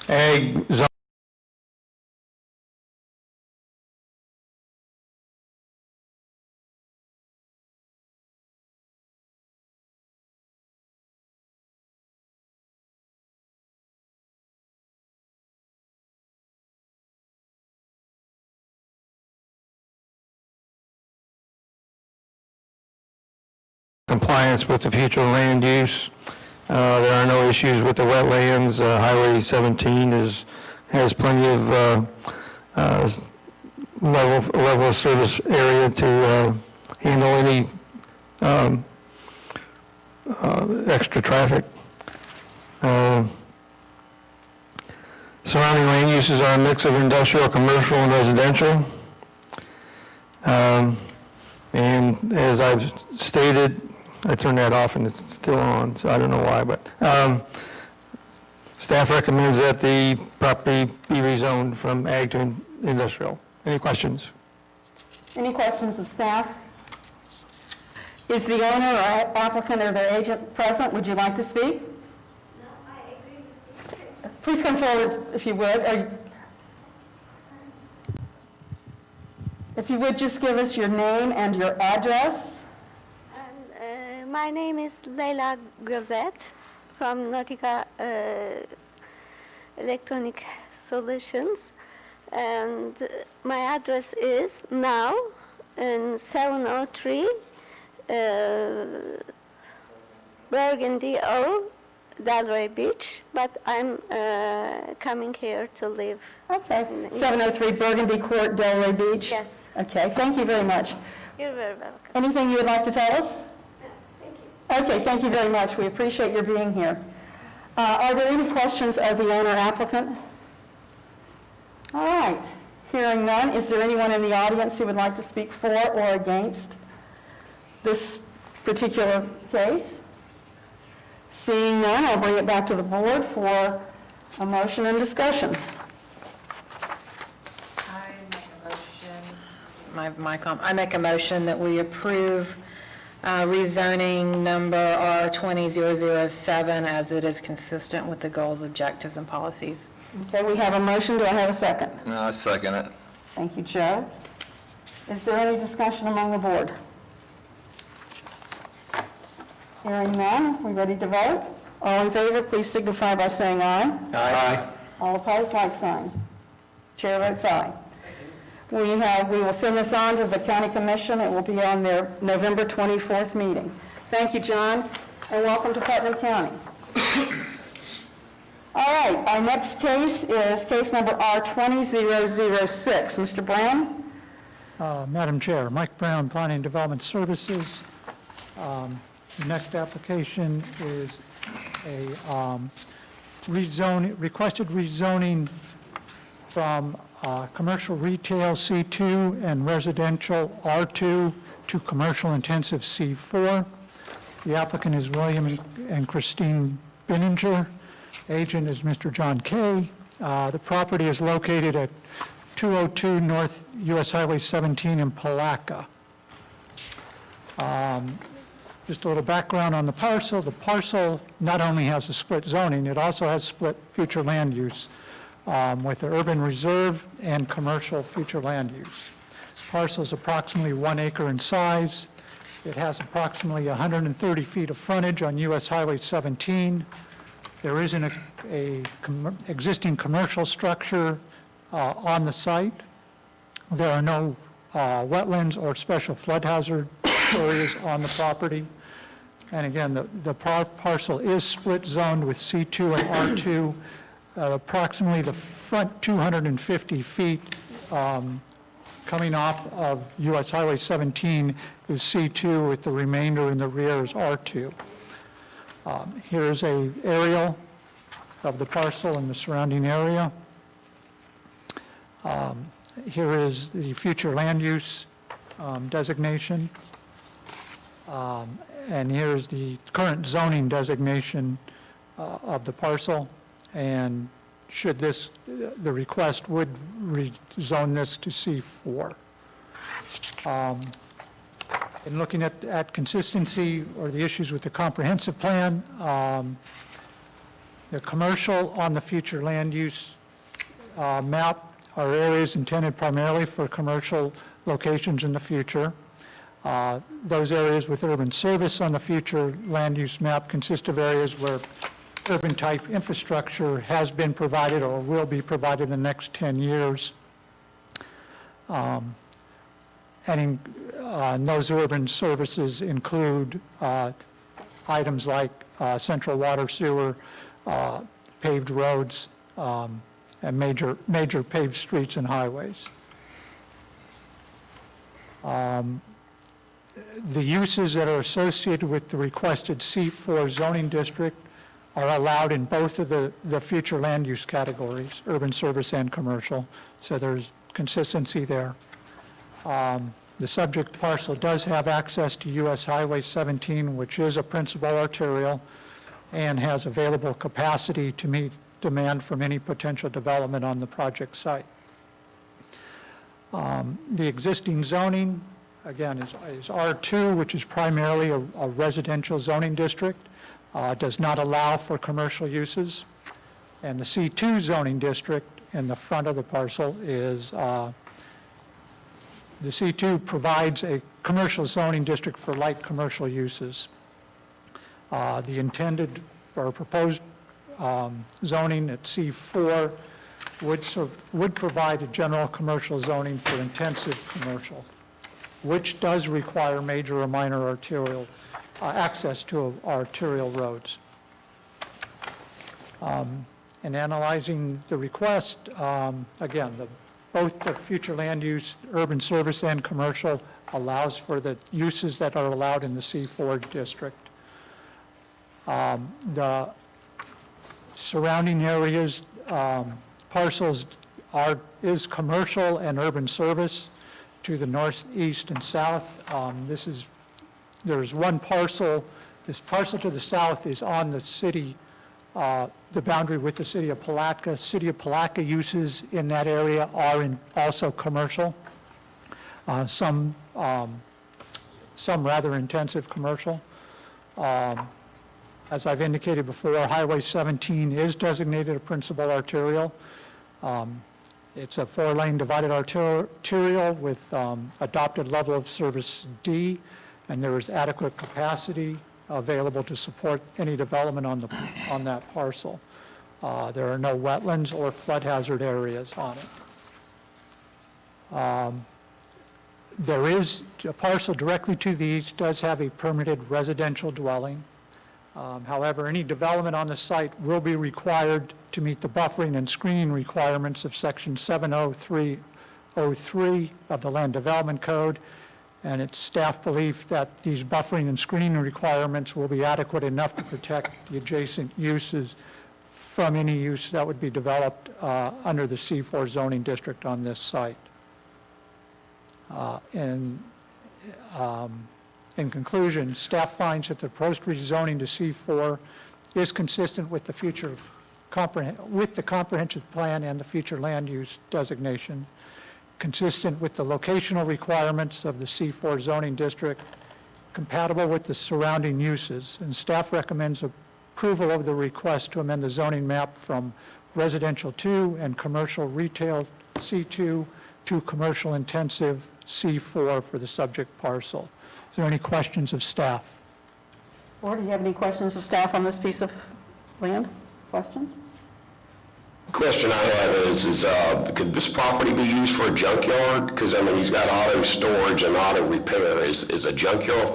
ag zone. Compliance with the future land use. There are no issues with the wetlands. Highway 17 has plenty of level of service area to handle any extra traffic. Surrounding land uses are a mix of industrial, commercial, and residential. And as I've stated, I turned that off and it's still on, so I don't know why, but staff recommends that the property be rezoned from ag to industrial. Any questions? Any questions of staff? Is the owner or applicant or their agent present? Would you like to speak? No, I agree with you. Please come forward if you would. If you would just give us your name and your address. My name is Leila Gozet from Nautica Electronic Solutions, and my address is now in 703 Burgundy O, Delray Beach, but I'm coming here to live. Okay, 703 Burgundy Court, Delray Beach? Yes. Okay, thank you very much. You're very welcome. Anything you would like to tell us? Thank you. Okay, thank you very much. We appreciate your being here. Are there any questions of the owner applicant? All right, hearing none, is there anyone in the audience who would like to speak for or against this particular case? Seeing none, I'll bring it back to the board for a motion and discussion. I make a motion that we approve rezoning number R20007 as it is consistent with the goals, objectives, and policies. Okay, we have a motion. Do I have a second? No, I second it. Thank you, Joe. Is there any discussion among the board? Hearing none, we ready to vote? All in favor, please signify by saying aye. Aye. All opposed, like sign. Chair votes aye. We will send this on to the county commission. It will be on their November 24th meeting. Thank you, John, and welcome to Putnam County. All right, our next case is case number R20006. Mr. Brown? Madam Chair, Mike Brown, Planning and Development Services. The next application is a requested rezoning from commercial retail C2 and residential R2 to commercial intensive C4. The applicant is William and Christine Binninger. Agent is Mr. John Kay. The property is located at 202 North US Highway 17 in Palatka. Just a little background on the parcel. The parcel not only has a split zoning, it also has split future land use with the urban reserve and commercial future land use. The parcel is approximately 1 acre in size. It has approximately 130 feet of frontage on US Highway 17. There isn't a existing commercial structure on the site. There are no wetlands or special flood hazard areas on the property. And again, the parcel is split zoned with C2 and R2. Approximately the front 250 feet coming off of US Highway 17 is C2, with the remainder in the rear is R2. Here's an aerial of the parcel and the surrounding area. Here is the future land use designation. And here's the current zoning designation of the parcel. And should this, the request would rezone this to C4. In looking at consistency or the issues with the comprehensive plan, The commercial on the future land use map are areas intended primarily for commercial locations in the future. Those areas with urban service on the future land use map consist of areas where urban-type infrastructure has been provided or will be provided in the next 10 years. And those urban services include items like central water, sewer, paved roads, and major paved streets and highways. The uses that are associated with the requested C4 zoning district are allowed in both of the future land use categories, urban service and commercial, so there's consistency there. The subject parcel does have access to US Highway 17, which is a principal arterial, and has available capacity to meet demand from any potential development on the project site. The existing zoning, again, is R2, which is primarily a residential zoning district, does not allow for commercial uses. And the C2 zoning district in the front of the parcel is, the C2 provides a commercial zoning district for light commercial uses. The intended or proposed zoning at C4 would provide a general commercial zoning for intensive commercial, which does require major or minor arterial access to arterial roads. In analyzing the request, again, both the future land use, urban service and commercial allows for the uses that are allowed in the C4 district. The surrounding areas, parcels is commercial and urban service to the north, east, and south. There's one parcel. This parcel to the south is on the city, the boundary with the city of Palatka. City of Palatka uses in that area are also commercial. Some rather intensive commercial. As I've indicated before, Highway 17 is designated a principal arterial. It's a 4-lane divided arterial with adopted level of service D, and there is adequate capacity available to support any development on that parcel. There are no wetlands or flood hazard areas on it. There is a parcel directly to the east does have a permitted residential dwelling. However, any development on the site will be required to meet the buffering and screening requirements of Section 70303 of the Land Development Code, and it's staff belief that these buffering and screening requirements will be adequate enough to protect the adjacent uses from any use that would be developed under the C4 zoning district on this site. In conclusion, staff finds that the proposed rezoning to C4 is consistent with the comprehensive plan and the future land use designation, consistent with the locational requirements of the C4 zoning district, compatible with the surrounding uses, and staff recommends approval of the request to amend the zoning map from residential 2 and commercial retail C2 to commercial intensive C4 for the subject parcel. Is there any questions of staff? Or do you have any questions of staff on this piece of land? Questions? Question I have is could this property be used for a junkyard? Because, I mean, he's got auto storage and auto repair. Is a junkyard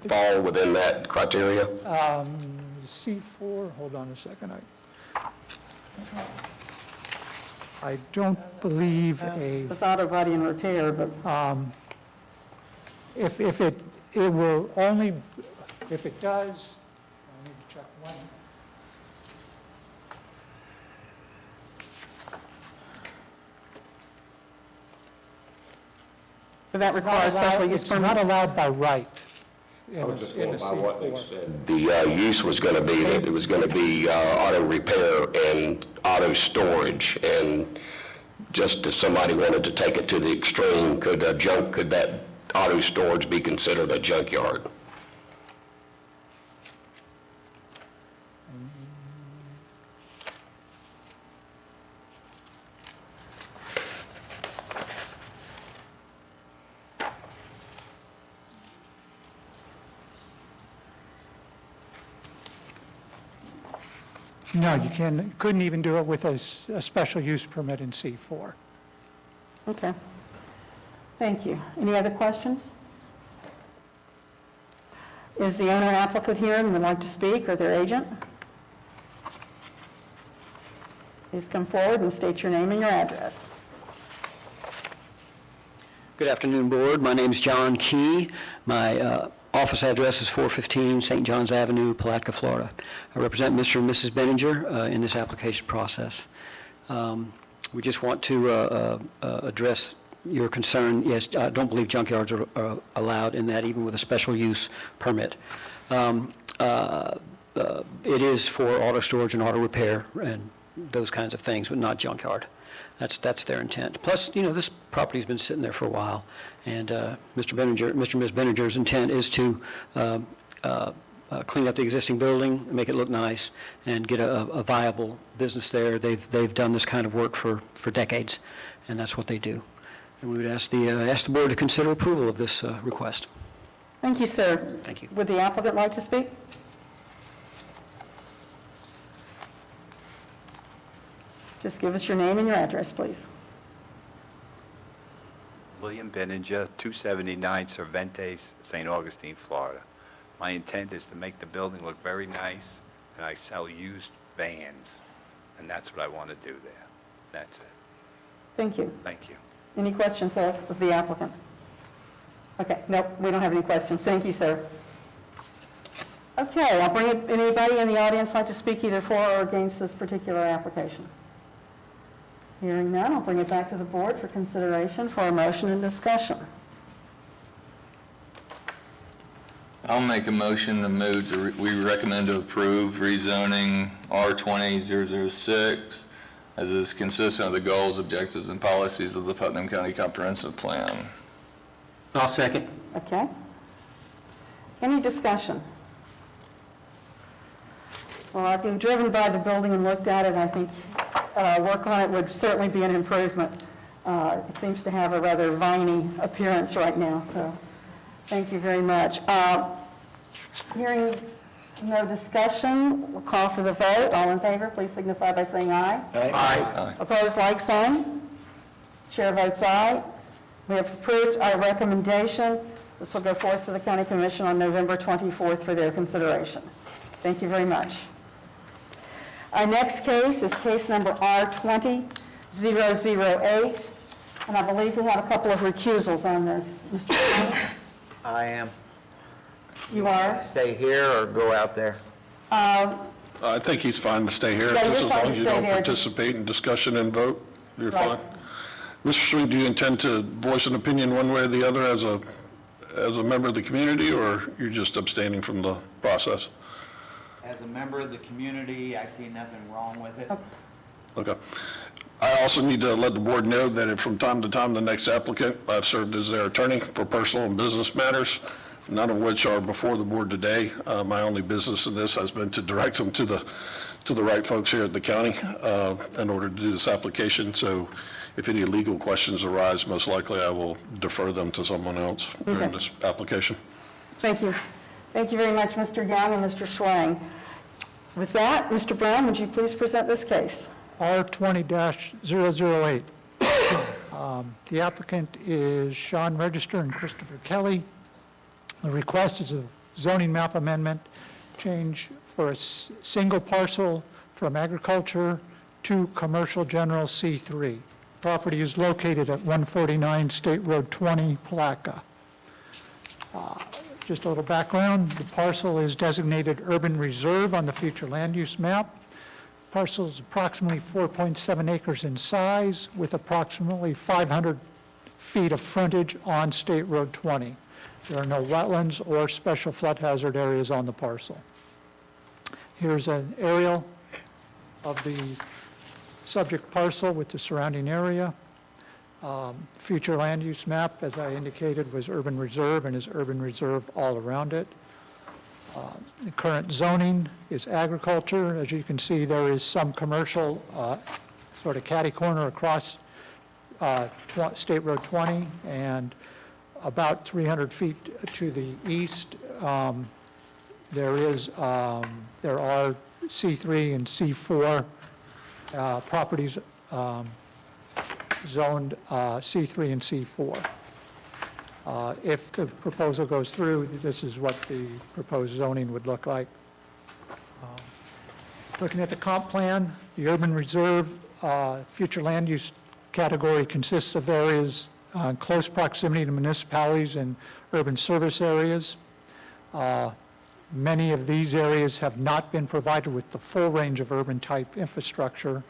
fall within that criteria? C4, hold on a second. I don't believe It's auto body and repair, but if it will only, if it does, I need to check one. that requires special use It's permit. not allowed by right. I was just going by what they said. The use was going to be that it was going to be auto repair and auto storage, and just if somebody wanted to take it to the extreme, could that auto storage be considered a junkyard? No, you couldn't even do it with a special use permit in C4. Okay. Thank you. Any other questions? Is the owner applicant here and would like to speak, or their agent? Please come forward and state your name and your address. Good afternoon, Board. My name is John Key. My office address is 415 St. John's Avenue, Palatka, Florida. I represent Mr. and Mrs. Benninger in this application process. We just want to address your concern. Yes, I don't believe junkyards are allowed in that, even with a special use permit. It is for auto storage and auto repair and those kinds of things, but not junkyard. That's their intent. Plus, this property's been sitting there for a while, and Mr. and Ms. Benninger's intent is to clean up the existing building, make it look nice, and get a viable business there. They've done this kind of work for decades, and that's what they do. And we would ask the board to consider approval of this request. Thank you, sir. Thank you. Would the applicant like to speak? Just give us your name and your address, please. William Benninger, 279 Cervantes, St. Augustine, Florida. My intent is to make the building look very nice, and I sell used vans, and that's what I want to do there. That's it. Thank you. Thank you. Any questions, sir, of the applicant? Okay, nope, we don't have any questions. Thank you, sir. Okay, I'll bring it, anybody in the audience like to speak either for or against this particular application? Hearing none, I'll bring it back to the board for consideration for a motion and discussion. I'll make a motion to move we recommend to approve rezoning R20-006 as is consistent with the goals, objectives, and policies of the Putnam County Comprehensive Plan. I'll second. Okay. Any discussion? Well, I've been driven by the building and looked at it. I think work on it would certainly be an improvement. It seems to have a rather viney appearance right now, so thank you very much. Hearing no discussion, we'll call for the vote. All in favor, please signify by saying aye. Aye. Opposed, like sign. Chair votes aye. We have approved our recommendation. This will go forth to the County Commission on November 24th for their consideration. Thank you very much. Our next case is case number R20-008, and I believe we have a couple of recusals on this. Mr. Chairman? I am. You are? Stay here or go out there? I think he's fine to stay here, Yeah, you're just as fine long to as you stay don't here. participate in discussion and vote, you're Right. fine. Mr. Swing, do you intend to voice an opinion one way or the other as a member of the community, or you're just abstaining from the process? As a member of the community, I see nothing wrong with it. Okay. I also need to let the board know that from time to time, the next applicant, I've served as their attorney for personal and business matters, none of which are before the board today. My only business in this has been to direct them to the right folks here at the county in order to do this application. So if any legal questions arise, most likely I will defer them to someone else during this application. Thank you. Thank you very much, Mr. Young and Mr. Schwang. With that, Mr. Brown, would you please present this case? R20-008. The applicant is Sean Register and Christopher Kelly. The request is a zoning map amendment, change for a single parcel from agriculture to commercial general C3. Property is located at 149 State Road 20, Palatka. Just a little background, the parcel is designated urban reserve on the future land use map. Parcel is approximately 4.7 acres in size with approximately 500 feet of frontage on State Road 20. There are no wetlands or special flood hazard areas on the parcel. Here's an aerial of the subject parcel with the surrounding area. Future land use map, as I indicated, was urban reserve and is urban reserve all around it. The current zoning is agriculture. As you can see, there is some commercial sort of catty-corner across State Road 20, and about 300 feet to the east, there are C3 and C4 properties zoned C3 and C4. If the proposal goes through, this is what the proposed zoning would look like. Looking at the comp plan, the urban reserve future land use category consists of areas in close proximity to municipalities and urban service areas. Many of these areas have not been provided with the full range of urban-type infrastructure,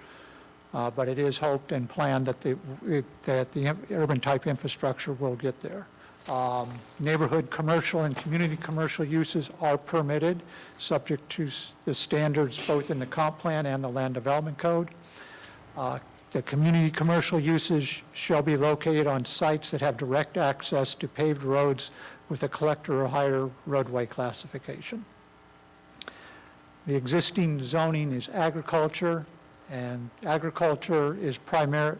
but it is hoped and planned that the urban-type infrastructure will get there. Neighborhood commercial and community commercial uses are permitted, subject to the standards both in the comp plan and the land development code. The community commercial uses shall be located on sites that have direct access to paved roads with a collector or higher roadway classification. The existing zoning is agriculture, and agriculture is primarily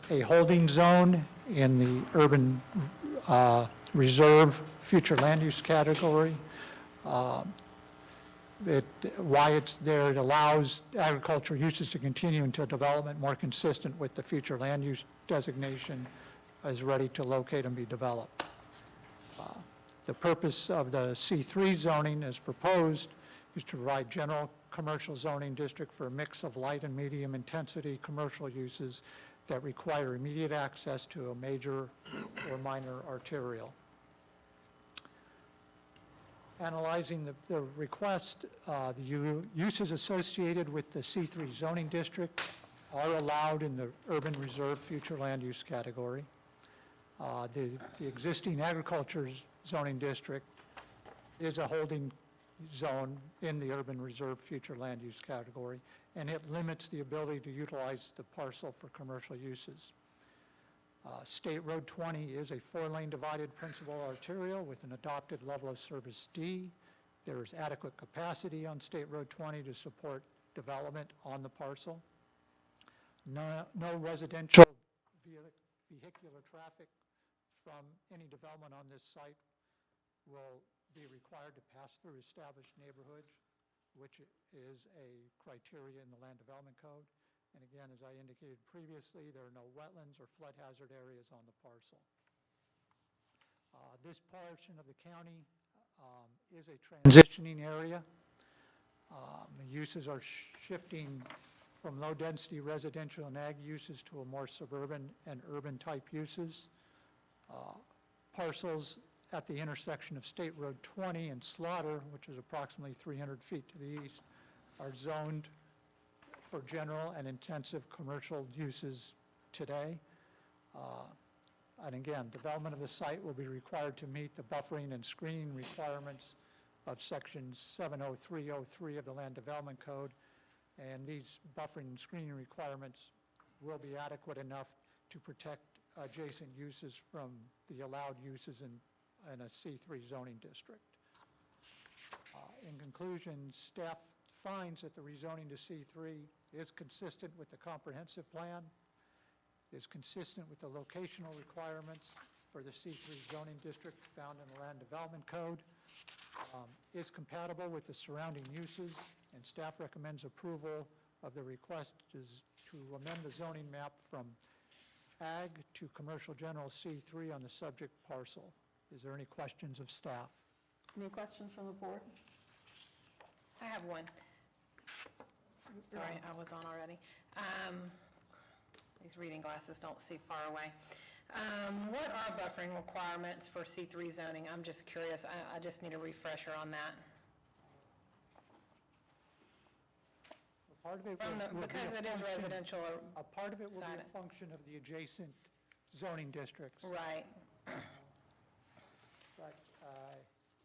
a holding zone in the urban reserve future land use category. Why it's there, it allows agricultural uses to continue until development more consistent with the future land use designation is ready to locate and be developed. The purpose of the C3 zoning as proposed is to provide general commercial zoning district for a mix of light and medium intensity commercial uses that require immediate access to a major or minor arterial. Analyzing the request, the uses associated with the C3 zoning district are allowed in the urban reserve future land use category. The existing agriculture zoning district is a holding zone in the urban reserve future land use category, and it limits the ability to utilize the parcel for commercial uses. State Road 20 is a 4-lane divided principal arterial with an adopted level of service D. There is adequate capacity on State Road 20 to support development on the parcel. No residential vehicular traffic from any development on this site will be required to pass through established neighborhoods, which is a criteria in the Land Development Code. And again, as I indicated previously, there are no wetlands or flood hazard areas on the parcel. This portion of the county is a transitioning area. Uses are shifting from low-density residential and ag uses to a more suburban and urban-type uses. Parcels at the intersection of State Road 20 and Slaughter, which is approximately 300 feet to the east, are zoned for general and intensive commercial uses today. And again, development of the site will be required to meet the buffering and screening requirements of Section 70303 of the Land Development Code, and these buffering and screening requirements will be adequate enough to protect adjacent uses from the allowed uses in a C3 zoning district. In conclusion, staff finds that the rezoning to C3 is consistent with the comprehensive plan, is consistent with the locational requirements for the C3 zoning district found in the Land Development Code, is compatible with the surrounding uses, and staff recommends approval of the request to amend the zoning map from ag to commercial general C3 on the subject parcel. Is there any questions of staff? Any questions from the board? I have one. Sorry, I was on already. These reading glasses don't see far away. What are buffering requirements for C3 zoning? I'm just curious. I just need a refresher on that. Part of it Because it is residential. A part of it will be a function of the adjacent zoning districts. Right. But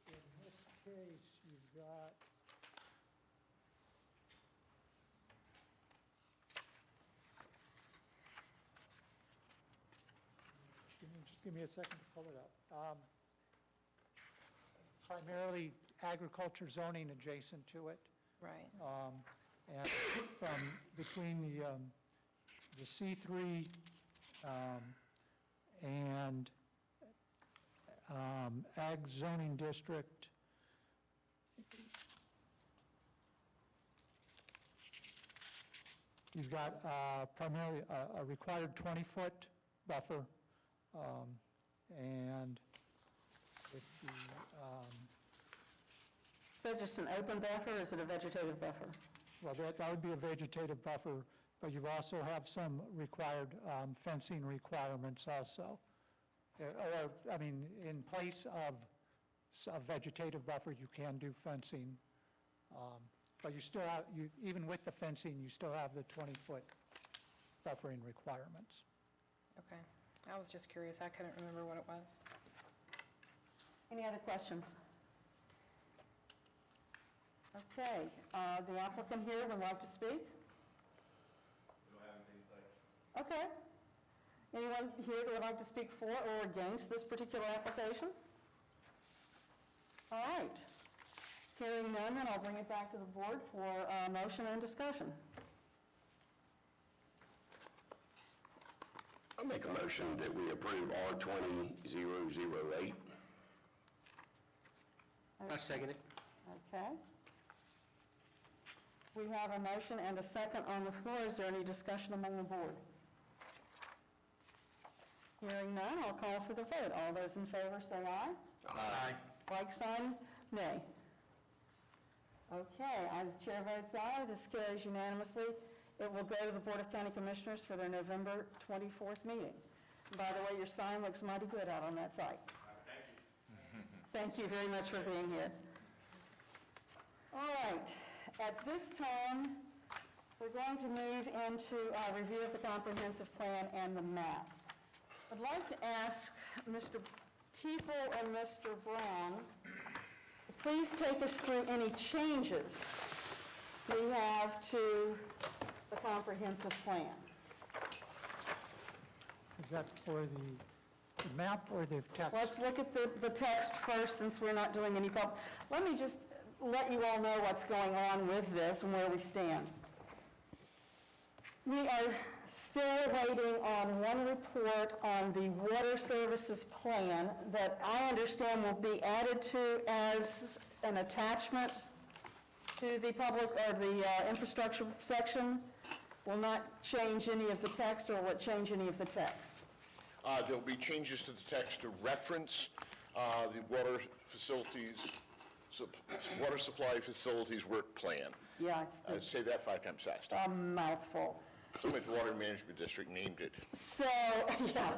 in this case, you've got, just give me a second to pull it up. primarily agriculture zoning adjacent to it. Right. And from between the C3 and ag zoning district, you've got primarily a required 20-foot buffer, and with the, Is that just an open buffer, or is it a vegetative buffer? well, that would be a vegetative buffer, but you also have some required fencing requirements also. Or, I mean, in place of a vegetative buffer, you can do fencing. But you still have, even with the fencing, you still have the 20-foot buffering requirements. Okay. I was just curious. I couldn't remember what it was. Any other questions? Okay, the applicant here would like to speak? We don't have anything to say. Okay. Anyone here that would like to speak for or against this particular application? All right. Hearing none, then I'll bring it back to the board for motion and discussion. I make a motion that we approve R20-008. I second it. Okay. We have a motion and a second on the floor. Is there any discussion among the board? Hearing none, I'll call for the vote. All those in favor say aye. Aye. Like sign, nay. Okay, as the chair votes aye, this carries unanimously. It will go to the Board of County Commissioners for their November 24th meeting. By the way, your sign looks mighty good out on that site. Thank you. Thank you very much for being here. All right, at this time, we're going to move into a review of the comprehensive plan and the map. I'd like to ask Mr. Tiefel and Mr. Brown to please take us through any changes we have to the comprehensive plan. Is that for the map or the text? Let's look at the text first, since we're not doing any public. Let me just let you all know what's going on with this and where we stand. We are still waiting on one report on the water services plan that I understand will be added to as an attachment to the public, or the infrastructure section. Will not change any of the text, or will it change any of the text? There'll be changes to the text to reference the water facilities, water supply facilities work plan. Yeah, it's Say that 5 times fast. a mouthful. Somebody's Water Management District named it. So, yeah.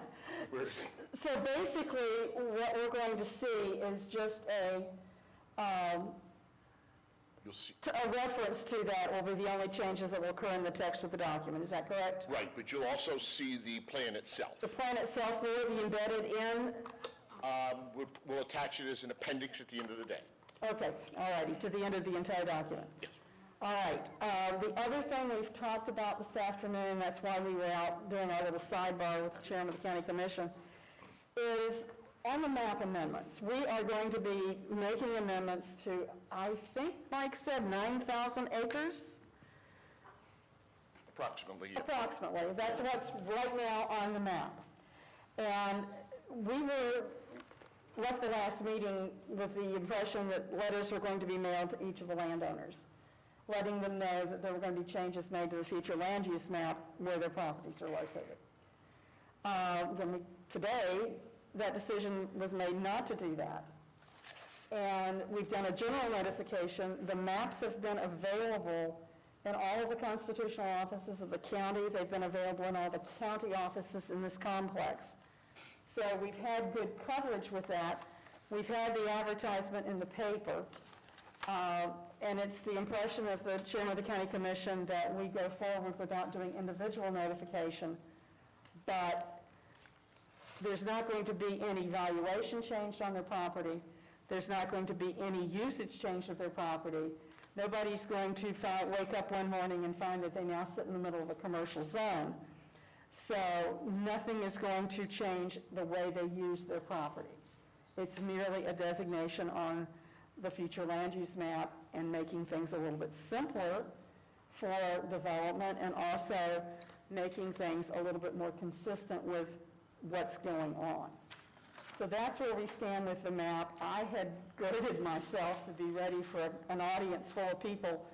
So basically, what we're going to see is just a You'll see. a reference to that will be the only changes that will occur in the text of the document. Is that correct? Right, but you'll also see the plan itself. The plan itself will be embedded in? We'll attach it as an appendix at the end of the day. Okay, all righty, to the end of the entire document. Yes. All right. The other thing we've talked about this afternoon, that's why we were out doing our little sidebar with the chairman of the county commission, is on the map amendments. We are going to be making amendments to, I think Mike said 9,000 acres? Approximately, yeah. Approximately. That's what's right now on the map. And we left the last meeting with the impression that letters were going to be mailed to each of the landowners, letting them know that there were going to be changes made to the future land use map where their properties are located. Today, that decision was made not to do that. And we've done a general notification. The maps have been available in all of the constitutional offices of the county. They've been available in all the county offices in this complex. So we've had good coverage with that. We've had the advertisement in the paper. And it's the impression of the chairman of the county commission that we go forward without doing individual notification. But there's not going to be any valuation changed on their property. There's not going to be any usage changed of their property. Nobody's going to wake up one morning and find that they now sit in the middle of a commercial zone. So nothing is going to change the way they use their property. It's merely a designation on the future land use map and making things a little bit simpler for development, and also making things a little bit more consistent with what's going on. So that's where we stand with the map. I had girded myself to be ready for an audience full of people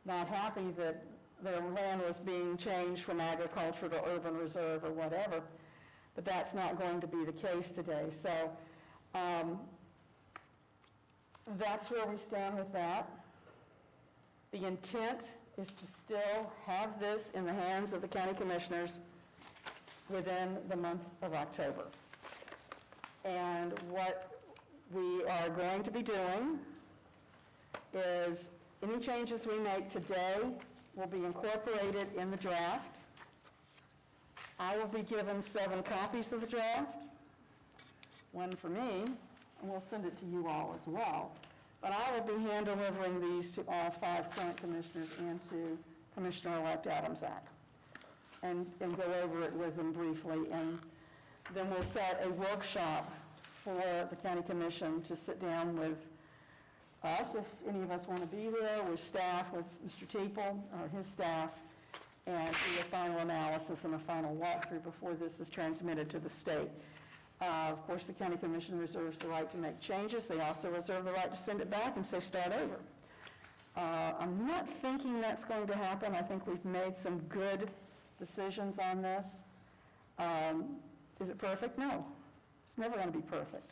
not happy that their land was being changed from agriculture to urban reserve or whatever, but that's not going to be the case today. So that's where we stand with that. The intent is to still have this in the hands of the county commissioners within the month of October. And what we are going to be doing is any changes we make today will be incorporated in the draft. I will be given 7 copies of the draft, one for me, and we'll send it to you all as well. But I will be hand delivering these to all 5 current commissioners and to Commissioner-elect Adamsack, and go over it with them briefly. And then we'll set a workshop for the county commission to sit down with us, if any of us want to be there, with staff, with Mr. Teeple or his staff, and do a final analysis and a final walkthrough before this is transmitted to the state. Of course, the county commission reserves the right to make changes. They also reserve the right to send it back and say start over. I'm not thinking that's going to happen. I think we've made some good decisions on this. Is it perfect? No. It's never going to be perfect.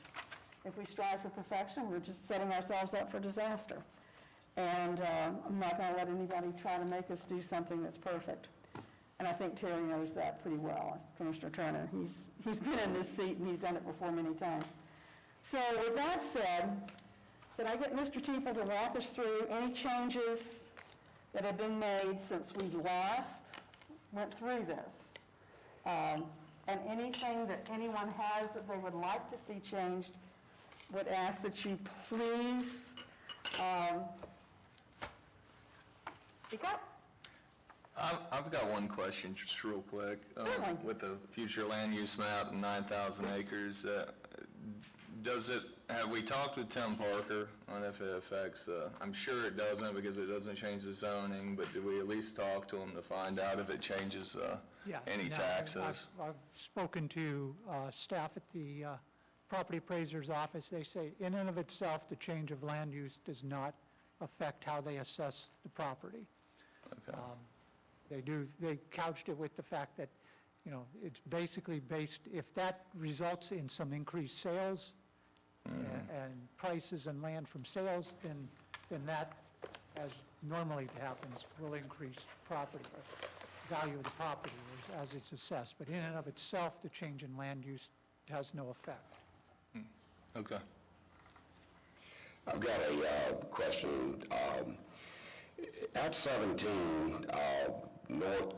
If we strive for perfection, we're just setting ourselves up for disaster. And I'm not going to let anybody try to make us do something that's perfect. And I think Terry knows that pretty well, Commissioner Turner. He's been in this seat and he's done it before many times. So with that said, could I get Mr. Teeple to walk us through any changes that have been made since we last went through this? And anything that anyone has that they would like to see changed, would ask that you please speak up. I've got one question, just real quick. Certainly. With the future land use map and 9,000 acres, have we talked with Tim Parker on if it affects, I'm sure it doesn't because it doesn't change the zoning, but do we at least talk to him to find out if it changes any taxes? I've spoken to staff at the property appraiser's office. They say in and of itself, the change of land use does not affect how they assess the property. Okay. They couched it with the fact that, it's basically based, if that results in some increased sales and prices and land from sales, then that, as normally happens, will increase property, value of the property as it's assessed. But in and of itself, the change in land use has no effect. Okay. I've got a question. At 17, north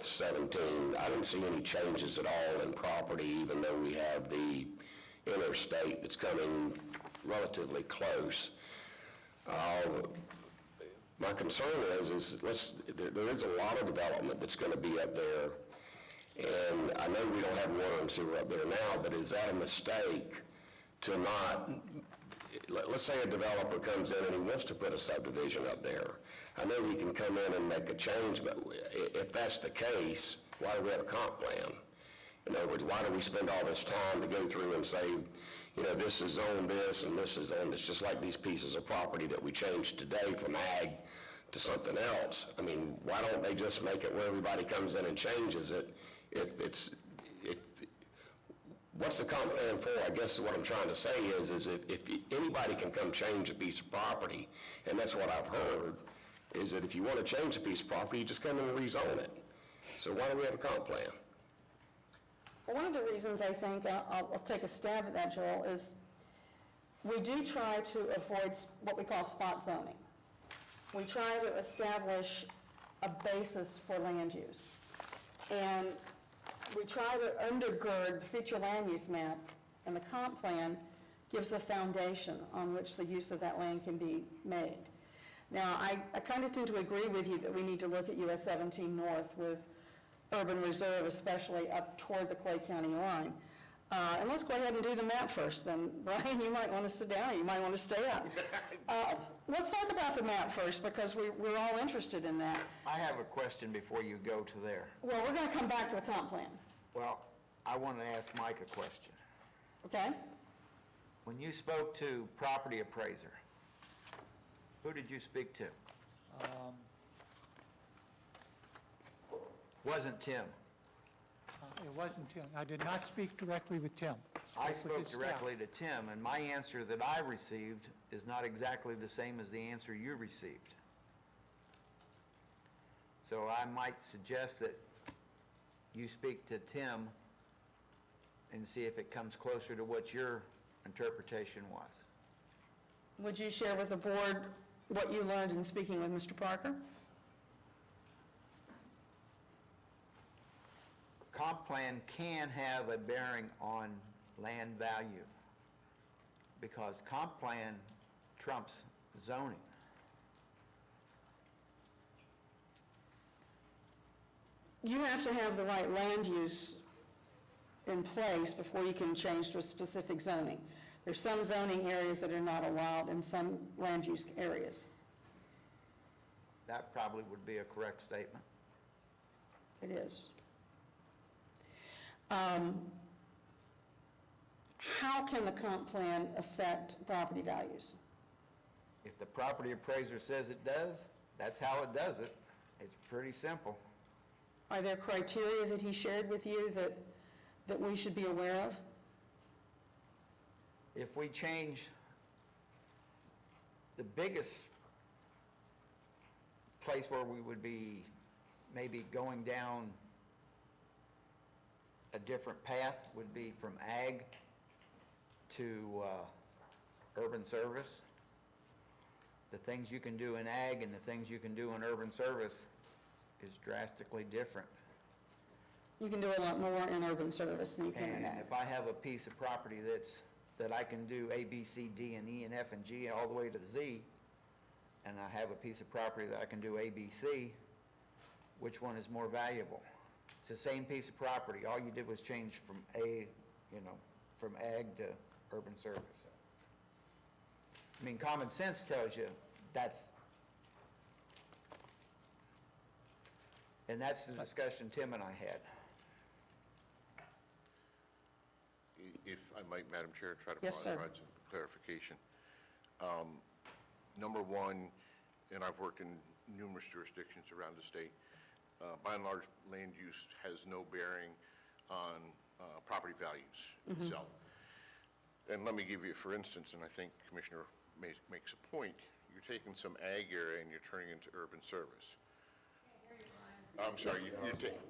17, I didn't see any changes at all in property, even though we have the interstate that's coming relatively close. My concern is there is a lot of development that's going to be up there, and I know we don't have water and sewer up there now, but is that a mistake to not, let's say a developer comes in and he wants to put a subdivision up there. I know we can come in and make a change, but if that's the case, why do we have a comp plan? In other words, why do we spend all this time to go through and say, this is on this and this is on this, just like these pieces of property that we changed today from ag to something else? I mean, why don't they just make it where everybody comes in and changes it? What's the comp plan for? I guess what I'm trying to say is if anybody can come change a piece of property, and that's what I've heard, is that if you want to change a piece of property, you just come in and rezone it. So why do we have a comp plan? Well, one of the reasons I think, I'll take a stab at that, Joel, is we do try to avoid what we call spot zoning. We try to establish a basis for land use. And we try to undergird the future land use map, and the comp plan gives a foundation on which the use of that land can be made. Now, I kind of tend to agree with you that we need to look at US 17 North with urban reserve, especially up toward the Clay County line. And let's go ahead and do the map first, then. Brian, you might want to sit down, or you might want to stay up. Let's talk about the map first, because we're all interested in that. I have a question before you go to there. Well, we're going to come back to the comp plan, Well, I want to ask Mike a question. okay? When you spoke to property appraiser, who did you speak to? Wasn't Tim. It wasn't Tim. I did not speak directly with Tim. I with spoke his staff. directly to Tim, and my answer that I received is not exactly the same as the answer you received. So I might suggest that you speak to Tim and see if it comes closer to what your interpretation was. Would you share with the board what you learned in speaking with Mr. Parker? Comp plan can have a bearing on land value because comp plan trumps zoning. You have to have the right land use in place before you can change to a specific zoning. There's some zoning areas that are not allowed in some land use areas. That probably would be a correct statement. It is. How can the comp plan affect property values? If the property appraiser says it does, that's how it does it. It's pretty simple. Are there criteria that he shared with you that we should be aware of? If we change, the biggest place where we would be maybe going down a different path would be from ag to urban service. The things you can do in ag and the things you can do in urban service is drastically different. You can do a lot more in urban service than you can in And ag. if I have a piece of property that I can do A, B, C, D, and E, and F, and G, all the way to Z, and I have a piece of property that I can do A, B, C, which one is more valuable? It's the same piece of property. All you did was change from from ag to urban service. I mean, common sense tells you that's the discussion Tim and I had. If I might, Madam Chair, try to Yes, sir. provide some clarification. Number one, and I've worked in numerous jurisdictions around the state, by and large, land use has no bearing on property values itself. And let me give you, for instance, and I think Commissioner makes a point, you're taking some ag area and you're turning it into urban service. I'm sorry,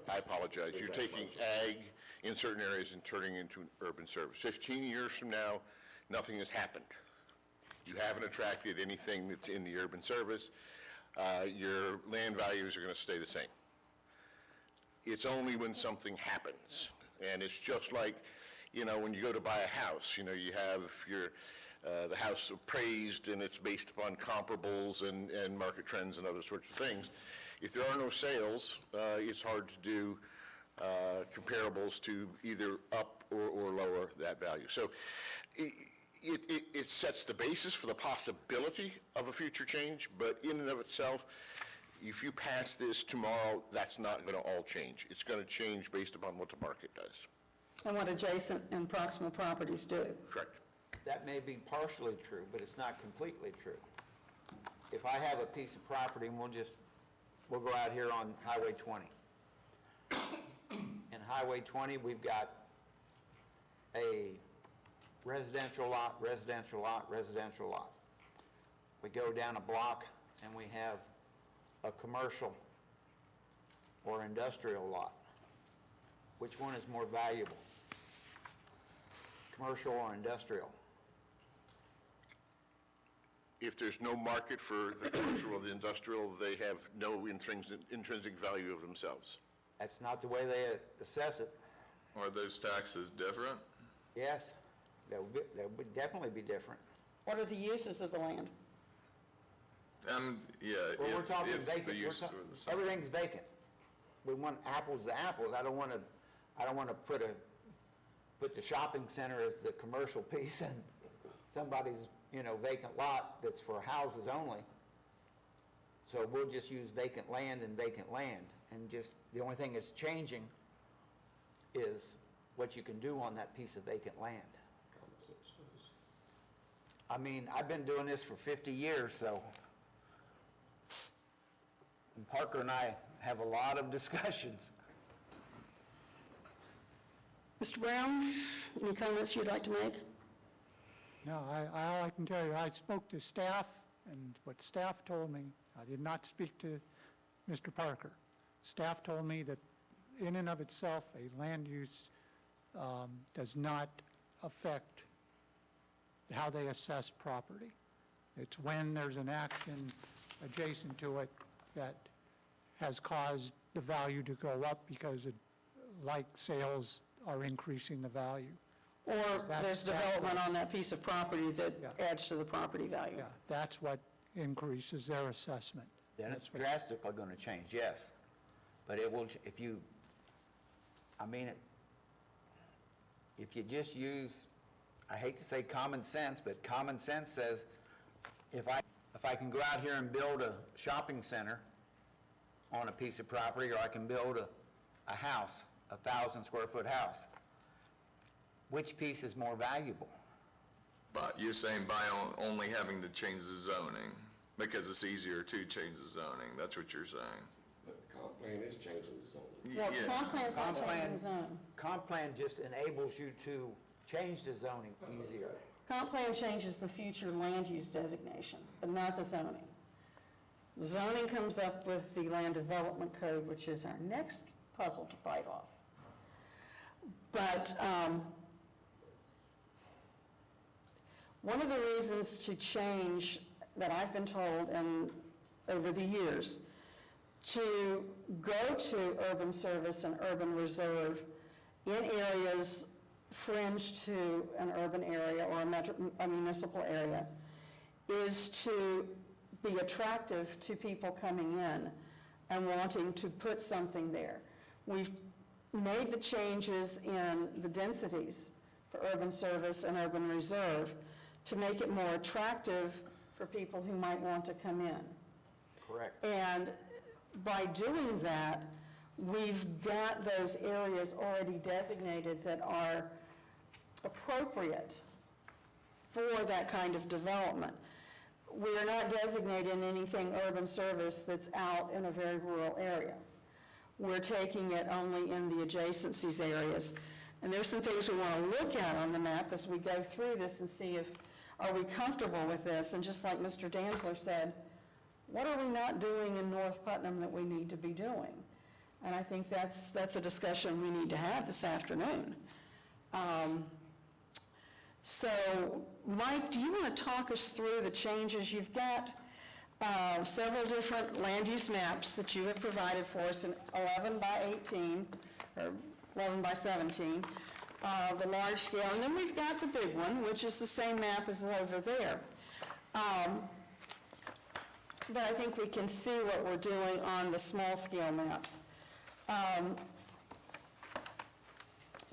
I apologize. You're taking ag in certain areas and turning it into an urban service. 15 years from now, nothing has happened. You haven't attracted anything that's in the urban service. Your land values are going to stay the same. It's only when something happens. And it's just like, when you go to buy a house, you have the house appraised and it's based upon comparables and market trends and other sorts of things. If there are no sales, it's hard to do comparables to either up or lower that value. So it sets the basis for the possibility of a future change, but in and of itself, if you pass this tomorrow, that's not going to all change. It's going to change based upon what the market does. And what adjacent and proximal properties do. Correct. That may be partially true, but it's not completely true. If I have a piece of property, and we'll go out here on Highway 20. In Highway 20, we've got a residential lot, residential lot, residential lot. We go down a block and we have a commercial or industrial lot. Which one is more valuable? Commercial or industrial? If there's no market for the commercial or the industrial, they have no intrinsic value of themselves. That's not the way they assess it. Are those taxes different? Yes, that would definitely be different. What are the uses of the land? Yeah, Well, we're if talking the vacant. uses were the same. Everything's vacant. We want apples to apples. I don't want to put put the shopping center as the commercial piece and somebody's, vacant lot that's for houses only. So we'll just use vacant land, and just, the only thing that's changing is what you can do on that piece of vacant land. I mean, I've been doing this for 50 years, so, and Parker and I have a lot of discussions. Mr. Brown, any comments you'd like to make? No, all I can tell you, I spoke to staff, and what staff told me, I did not speak to Mr. Parker. Staff told me that in and of itself, a land use does not affect how they assess property. It's when there's an action adjacent to it that has caused the value to go up because like sales are increasing the value. Or there's development on that piece of property that adds to the property value? Yeah, that's what increases their assessment. Then it's drastically going to change, yes. But it will, if you just use, I hate to say common sense, but common sense says, if I can go out here and build a shopping center on a piece of property, or I can build a house, 1,000 square foot house, which piece is more valuable? But you're saying by only having to change the zoning, because it's easier to change the zoning, that's what you're saying? But the comp plan is changing the zoning. Well, comp plan's not changing the zone. Comp plan just enables you to change the zoning easier. Comp plan changes the future land use designation, but not the zoning. The zoning comes up with the land development code, which is our next puzzle to bite off. But one of the reasons to change that I've been told over the years to go to urban service and urban reserve in areas fringe to an urban area or a municipal area is to be attractive to people coming in and wanting to put something there. We've made the changes in the densities for urban service and urban reserve to make it more attractive for people who might want to come in. Correct. And by doing that, we've got those areas already designated that are appropriate for that kind of development. We are not designating anything urban service that's out in a very rural area. We're taking it only in the adjacencies areas. And there's some things we want to look at on the map as we go through this and see if, are we comfortable with this? And just like Mr. Danzler said, what are we not doing in North Putnam that we need to be doing? And I think that's a discussion we need to have this afternoon. So, Mike, do you want to talk us through the changes? You've got several different land use maps that you have provided for us in 11 by 18, or 11 by 17, the large scale, and then we've got the big one, which is the same map as over there. But I think we can see what we're doing on the small scale maps.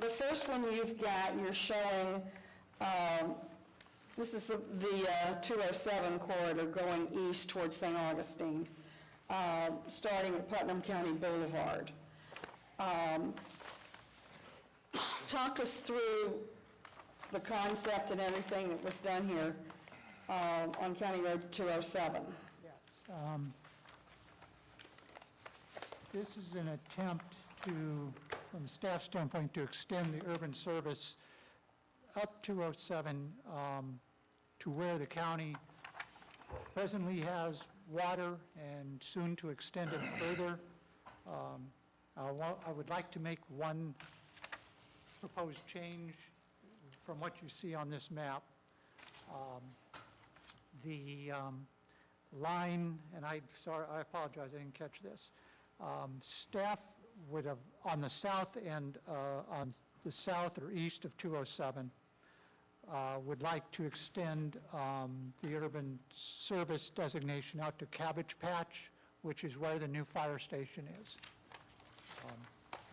The first one you've got, you're showing, this is the 207 corridor going east towards St. Augustine, starting at Putnam County Boulevard. Talk us through the concept and everything that was done here on County Road 207. This is an attempt to, from staff standpoint, to extend the urban service up 207 to where the county presently has water and soon to extend it further. I would like to make one proposed change from what you see on this map. The line, and I apologize, I didn't catch this. Staff would have, on the south end, on the south or east of 207, would like to extend the urban service designation out to Cabbage Patch, which is where the new fire station is.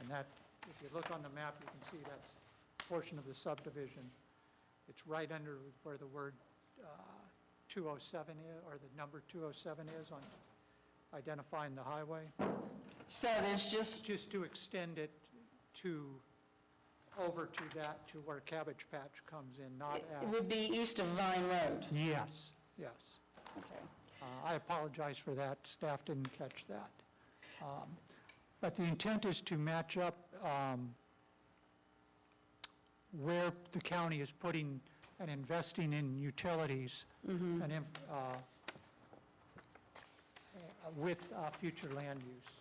And that, if you look on the map, you can see that's portion of the subdivision. It's right under where the word 207 is, or the number 207 is on identifying the highway. So there's Just to extend it to, over to that, to where Cabbage Patch comes in, not it at. would be east of Vine Road. Yes, yes. Okay. I apologize for that. Staff didn't catch that. But the intent is to match up where the county is putting and investing in utilities and with future land use.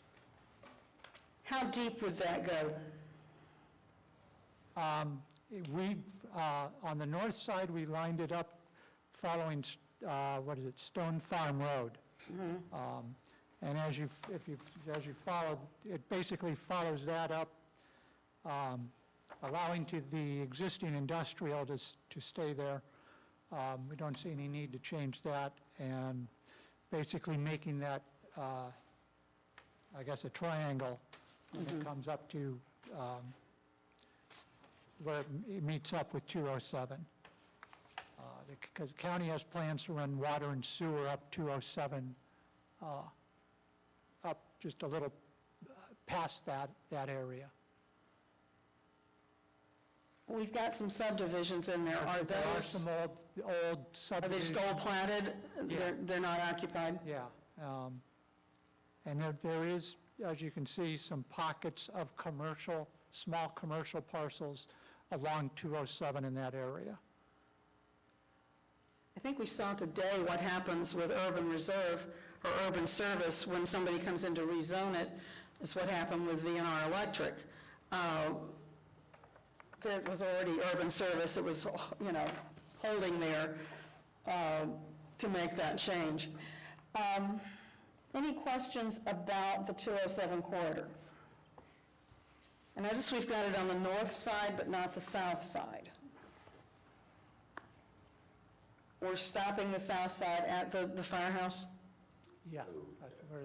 How deep would that go? We, on the north side, we lined it up following, Stone Farm Road. And as you follow, it basically follows that up, allowing to the existing industrial to stay there. We don't see any need to change that, and basically making that, I guess, a triangle when it comes up to where it meets up with 207. Because the county has plans to run water and sewer up 207, up just a little past that area. We've got some subdivisions in there. Are There are those, some old are they subdivisions. just old platted? Yeah. They're not occupied? Yeah. And there is, as you can see, some pockets of commercial, small commercial parcels along 207 in that area. I think we saw today what happens with urban reserve or urban service when somebody comes in to rezone it. It's what happened with VNR Electric. There was already urban service, it was, holding there to make that change. Any questions about the 207 corridor? I notice we've got it on the north side, but not the south side. We're stopping the south side at the firehouse? Yeah. That's where,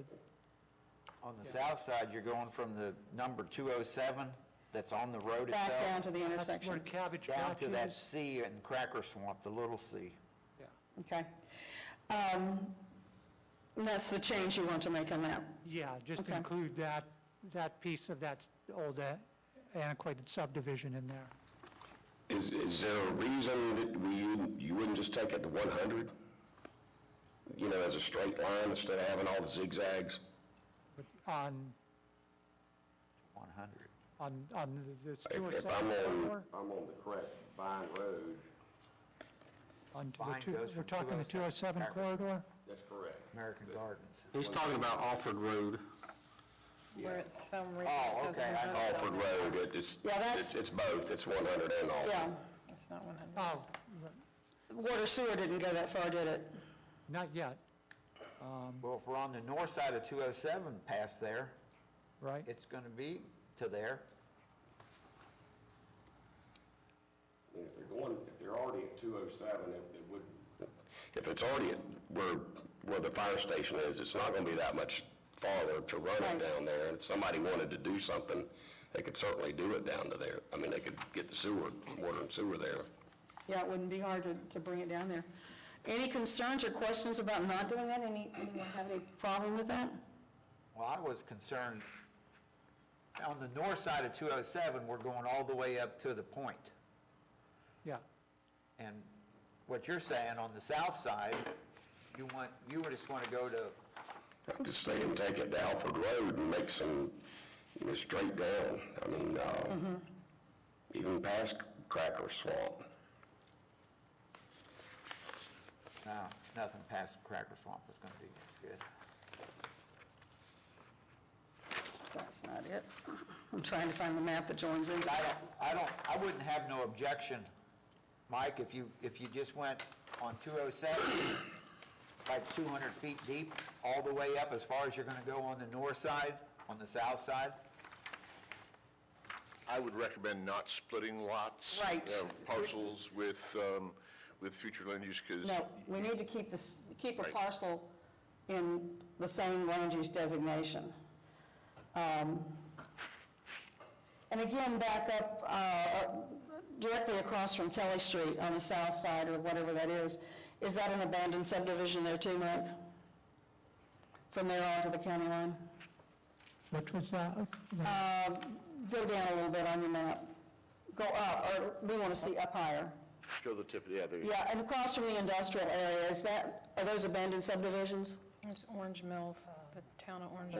On the south side, you're going from the number 207 that's on the road itself. Back down to the that's where intersection? Cabbage Down Patch to that is. C in Cracker Swamp, the little C. Yeah. Okay. And that's the change you want to make on that? Yeah, just Okay. include that piece of that old antiquated subdivision in there. Is there a reason that you wouldn't just take it to 100? As a straight line instead of having all the zigzags? But on 100. the If 207 corridor, I'm on the correct Vine Road. on Vine the goes we're from talking the 207 corridor? That's correct. American Gardens. He's talking about Alford Road. Where it's some reason Oh, it says okay, I know. 100. Alford Road, it's Yeah, that's- it's both, it's 100 and Alford. Yeah. It's not 100. Oh, Water sewer didn't go that far, did it? not yet, Well, if we're on the north side of 207 past there, right? it's going to be to there. If they're already at 207, it would, if it's already at where the fire station is, it's not going to be that much farther to run Right. it down there. And if somebody wanted to do something, they could certainly do it down to there. I mean, they could get the sewer, water and sewer there. Yeah, it wouldn't be hard to bring it down there. Any concerns or questions about not doing that? Anyone have any problem with that? Well, I was concerned, on the north side of 207, we're going all the way up to the point. Yeah, And what you're saying, on the south side, you would just want to go to, I'm just saying, take it to Alford Road and make some, straight down. I mean, even past Cracker Swamp. no, nothing past Cracker Swamp is going to be good. That's not it. I'm trying to find the map that joins in. I wouldn't have no objection, Mike, if you just went on 207, like 200 feet deep, all the way up as far as you're going to go on the north side, on the south side. I would recommend not splitting lots. Right. Parcels with future land use, because. No, we need to keep a Right. parcel in the same land use designation. And again, back up, directly across from Kelly Street on the south side, or whatever that is that an abandoned subdivision there too, Mike? From there on to the county line? Which was that? Go down a little bit on your map. Go up, or we want to see up higher. Show the tip of the other. Yeah, and across from the industrial area, are those abandoned subdivisions? It's Orange Mills, the town of Orange Mills.